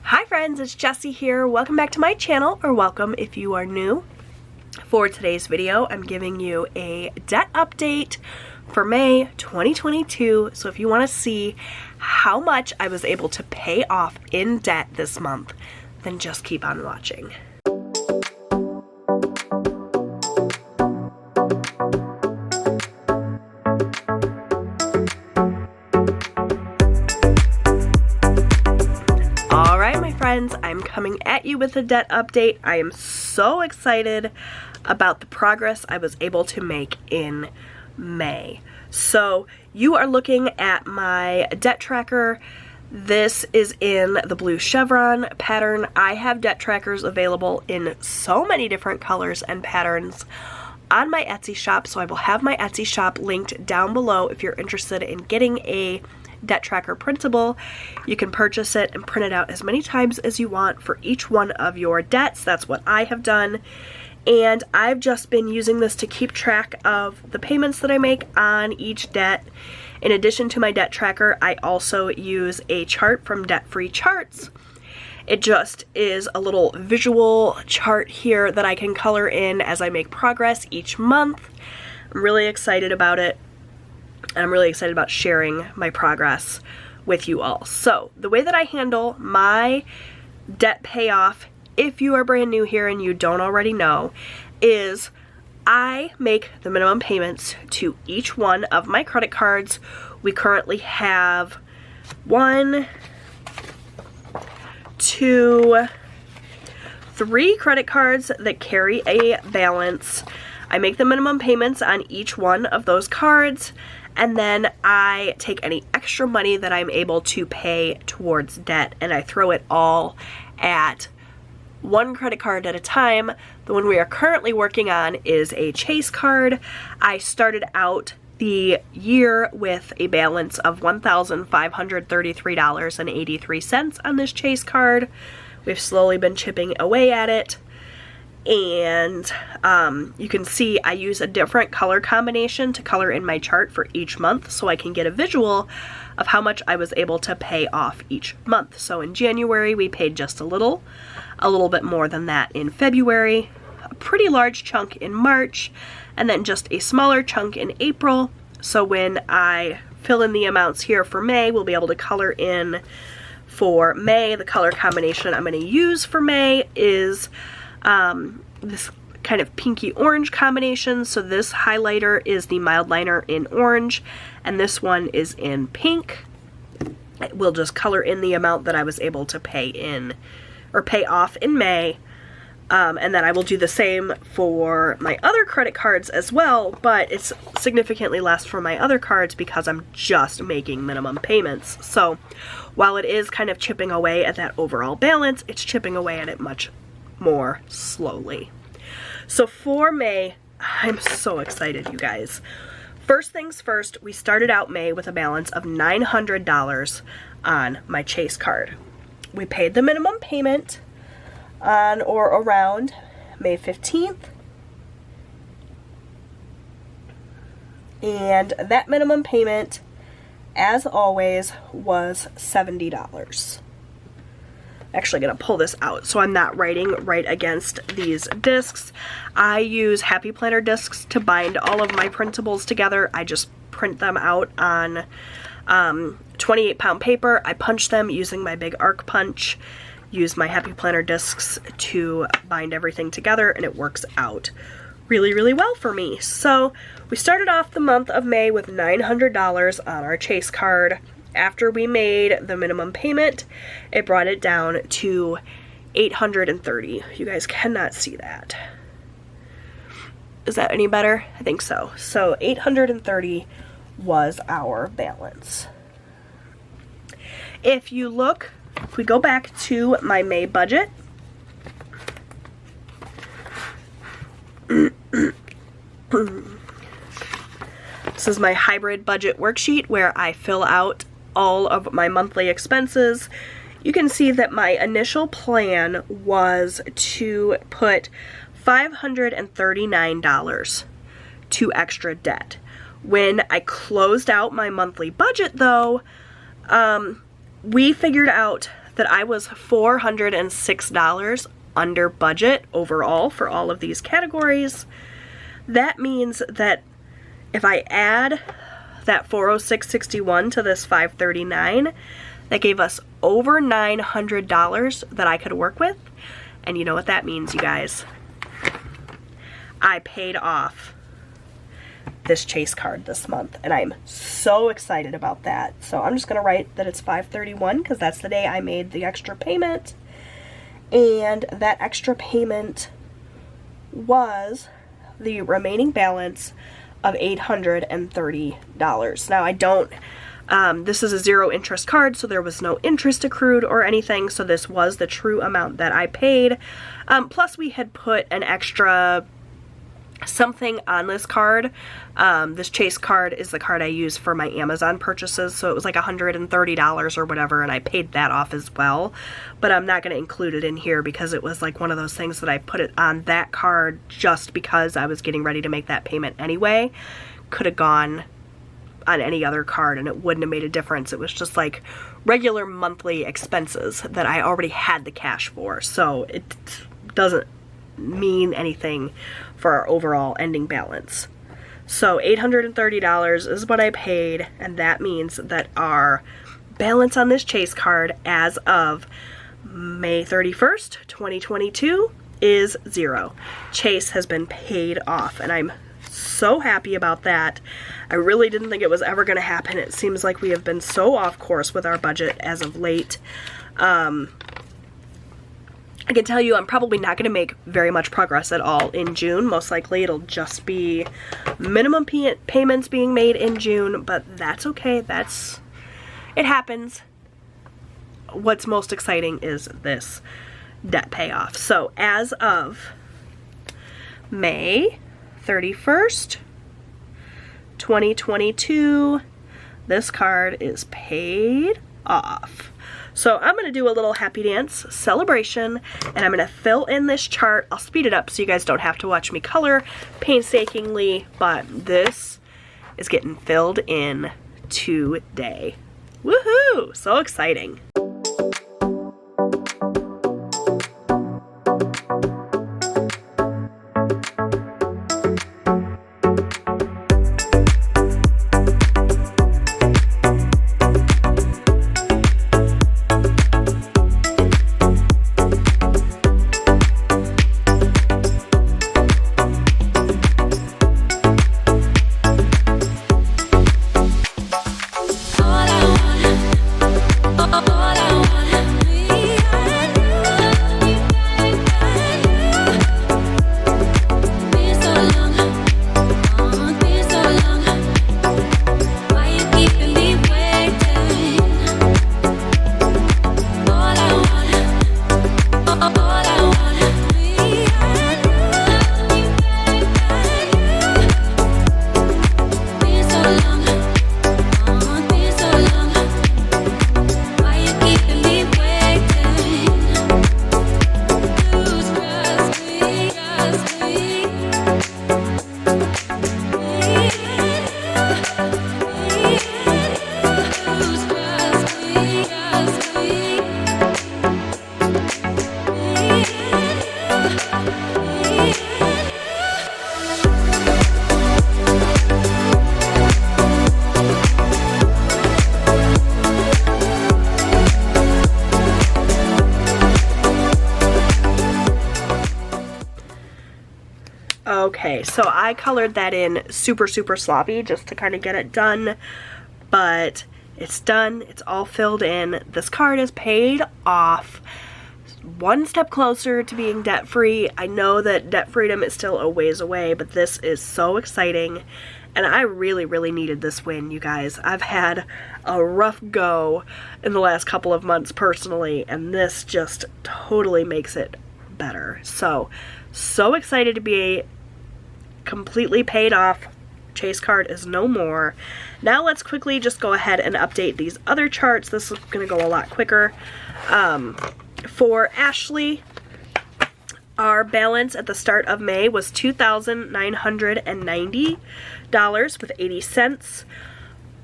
Hi friends, it's Jessie here. Welcome back to my channel, or welcome if you are new. For today's video, I'm giving you a debt update for May 2022. So if you want to see how much I was able to pay off in debt this month, then just keep on watching. Friends, I'm coming at you with a debt update. I am so excited about the progress I was able to make in May. So you are looking at my debt tracker. This is in the blue chevron pattern. I have debt trackers available in so many different colors and patterns on my Etsy shop, so I will have my Etsy shop linked down below if you're interested in getting a debt tracker printable. You can purchase it and print it out as many times as you want for each one of your debts. That's what I have done, and I've just been using this to keep track of the payments that I make on each debt. In addition to my debt tracker, I also use a chart from Debt Free Charts. It just is a little visual chart here that I can color in as I make progress each month. I'm really excited about it. And I'm really excited about sharing my progress with you all. So the way that I handle my debt payoff, if you are brand new here and you don't already know, is I make the minimum payments to each one of my credit cards. We currently have 1, 2, 3 credit cards that carry a balance. I make the minimum payments on each one of those cards, and then I take any extra money that I'm able to pay towards debt and I throw it all at one credit card at a time. The one we are currently working on is a Chase card. I started out the year with a balance of $1,533.83 on this Chase card. We've slowly been chipping away at it. And you can see I use a different color combination to color in my chart for each month so I can get a visual of how much I was able to pay off each month. So in January we paid just a little bit more than that in February, a pretty large chunk in March, and then just a smaller chunk in April. So when I fill in the amounts here for May, we'll be able to color in for May. The color combination I'm going to use for May is this kind of pinky orange combination. So this highlighter is the mild liner in orange, and this one is in pink. We'll just color in the amount that I was able to pay in or pay off in May. And then I will do the same for my other credit cards as well, but it's significantly less for my other cards because I'm just making minimum payments. So while it is kind of chipping away at that overall balance, it's chipping away at it much more slowly. So for May, I'm so excited, you guys. First things first, we started out May with a balance of $900 on my Chase card. We paid the minimum payment on or around May 15th. And that minimum payment, as always, was $70. Actually going to pull this out so I'm not writing right against these discs. I use Happy Planner discs to bind all of my printables together. I just print them out on 28-pound paper. I punch them using my big arc punch, use my Happy Planner discs to bind everything together, and it works out really, really well for me. So we started off the month of May with $900 on our Chase card. After we made the minimum payment, it brought it down to $830. You guys cannot see that. Is that any better? I think so. So $830 was our balance. If you look, if we go back to my May budget, this is my hybrid budget worksheet where I fill out all of my monthly expenses. You can see that my initial plan was to put $539 to extra debt. When I closed out my monthly budget though, we figured out that I was $406 under budget overall for all of these categories. That means that if I add that $406.61 to this $539, that gave us over $900 that I could work with. And you know what that means, you guys? I paid off this Chase card this month, and I'm so excited about that. So I'm just gonna write that it's $531 because that's the day I made the extra payment, and that extra payment was the remaining balance of $830. Now I don't, this is a zero interest card, so there was no interest accrued or anything, so this was the true amount that I paid. Plus we had put an extra something on this card. This Chase card is the card I use for my Amazon purchases, so it was like $130 or whatever, and I paid that off as well. But I'm not going to include it in here because it was like one of those things that I put it on that card just because I was getting ready to make that payment anyway. Could have gone on any other card and it wouldn't have made a difference. It was just like regular monthly expenses that I already had the cash for, so it doesn't mean anything for our overall ending balance. So $830 is what I paid, and that means that our balance on this Chase card as of May 31st, 2022 is $0. Chase has been paid off, and I'm so happy about that. I really didn't think it was ever going to happen. It seems like we have been so off course with our budget as of late. I can tell you I'm probably not going to make very much progress at all in June. Most likely it'll just be minimum payments being made in June, but that's okay. It happens. What's most exciting is this debt payoff. So as of May 31st, 2022, this card is paid off. So I'm going to do a little happy dance celebration, and I'm going to fill in this chart. I'll speed it up so you guys don't have to watch me color painstakingly, but this is getting filled in today. Woohoo! So exciting. Okay, so I colored that in super sloppy just to kind of get it done, but it's done. It's all filled in. This card is paid off. One step closer to being debt-free. I know that debt freedom is still a ways away, but this is so exciting, and I really needed this win, you guys. I've had a rough go in the last couple of months personally, and this just totally makes it better. So excited to be completely paid off. Chase card is no more. Now let's quickly just go ahead and update these other charts. This is going to go a lot quicker. For Ashley, our balance at the start of May was $2,990 with 80 cents.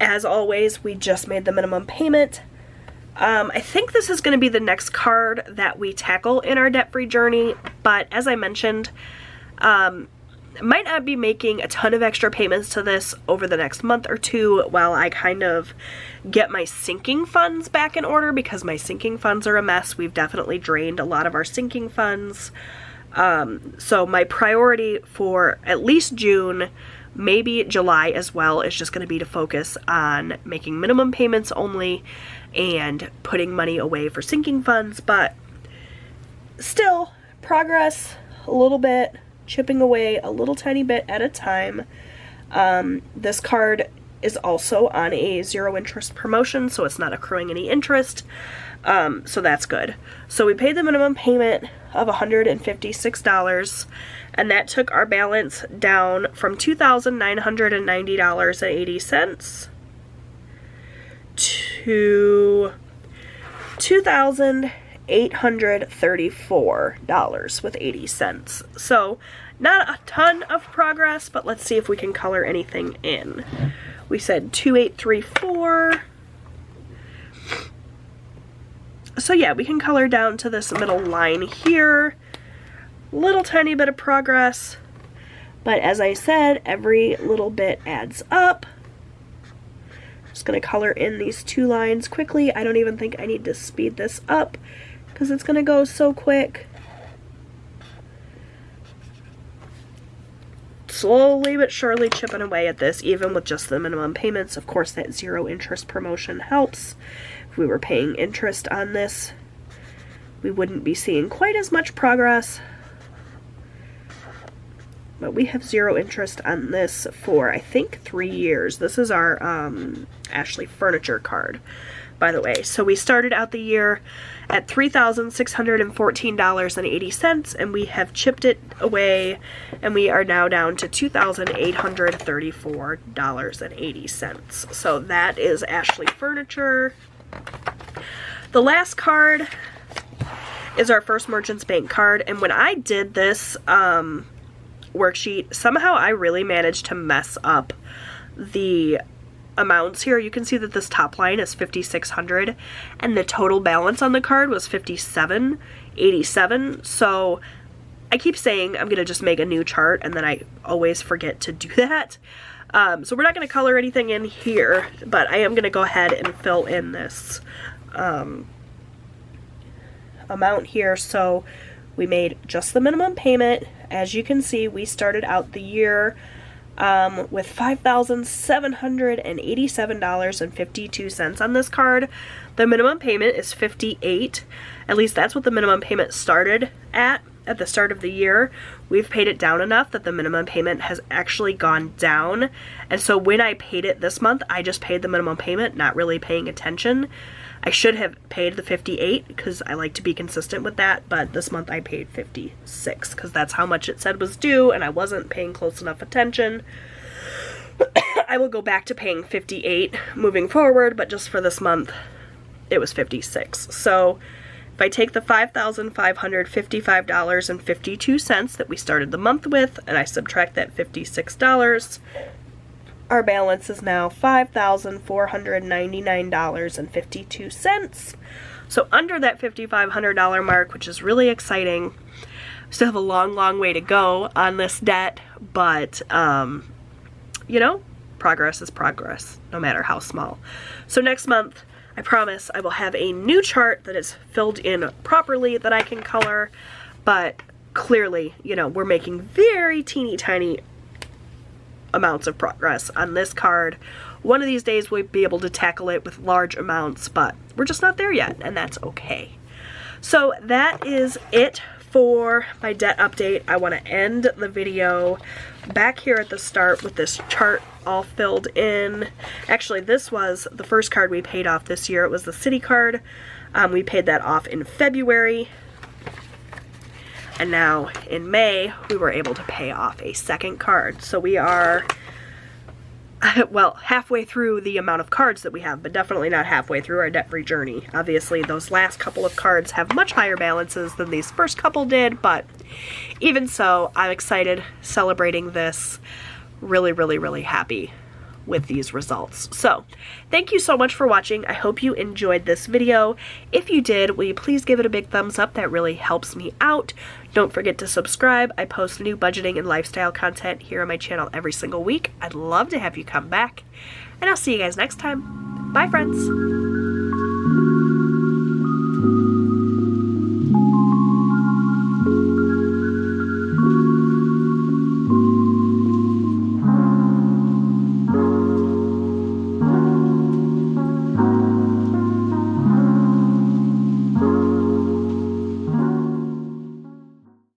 As always, we just made the minimum payment I think this is going to be the next card that we tackle in our debt-free journey, but as I mentioned, might not be making a ton of extra payments to this over the next month or two while I kind of get my sinking funds back in order, because my sinking funds are a mess. We've definitely drained a lot of our sinking funds. So my priority for at least June, maybe July as well, is just going to be to focus on making minimum payments only and putting money away for sinking funds, but still progress a little bit, chipping away a little tiny bit at a time. This card is also on a 0 interest promotion, so it's not accruing any interest, so that's good. So we paid the minimum payment of $156, and that took our balance down from $2,990.80 to $2,834.80. So not a ton of progress, but let's see if we can color anything in. We said 2834. So yeah, we can color down to this middle line here. Little tiny bit of progress, but as I said, every little bit adds up. Just gonna color in these 2 lines quickly. I don't even think I need to speed this up because it's gonna go so quick. Slowly but surely chipping away at this, even with just the minimum payments. Of course, that 0 interest promotion helps. If we were paying interest on this, we wouldn't be seeing quite as much progress. But we have 0 interest on this for, I think, 3 years. This is our Ashley Furniture card, by the way. So we started out the year at $3,614.80, and we have chipped it away, and we are now down to $2,834.80. So that is Ashley Furniture. The last card is our First Merchants Bank card, and when I did this worksheet, somehow I really managed to mess up the amounts here. You can see that this top line is $5,600 and the total balance on the card was $5,787. So I keep saying I'm gonna just make a new chart, and then I always forget to do that. So we're not gonna color anything in here, but I am gonna go ahead and fill in this amount here. So we made just the minimum payment. As you can see, we started out the year with $5,787.52 on this card. The minimum payment is $58. At least that's what the minimum payment started at the start of the year. We've paid it down enough that the minimum payment has actually gone down. And so when I paid it this month, I just paid the minimum payment, not really paying attention. I should have paid the $58 because I like to be consistent with that, but this month I paid $56 because that's how much it said was due, and I wasn't paying close enough attention. I will go back to paying $58 moving forward, but just for this month, it was $56. So if I take the $5,555.52 that we started the month with, and I subtract that $56, our balance is now $5,499.52. So under that $5,500 mark, which is really exciting. Still have a long, long way to go on this debt, but, you know, progress is progress, no matter how small. So next month, I promise I will have a new chart that is filled in properly that I can color, but clearly, you know, we're making very teeny tiny amounts of progress on this card. One of these days we'll be able to tackle it with large amounts, but we're just not there yet, and that's okay. So that is it for my debt update. I want to end the video back here at the start with this chart all filled in. Actually, this was the first card we paid off this year. It was the city card. We paid that off in February. And now in May, we were able to pay off a second card. So we are, well, halfway through the amount of cards that we have, but definitely not halfway through our debt-free journey. Obviously, those last couple of cards have much higher balances than these first couple did, but even so, I'm excited, celebrating this, really, really, really happy with these results. So thank you so much for watching. I hope you enjoyed this video. If you did, will you please give it a big thumbs up? That really helps me out. Don't forget to subscribe. I post new budgeting and lifestyle content here on my channel every single week. I'd love to have you come back, and I'll see you guys next time. Bye, friends.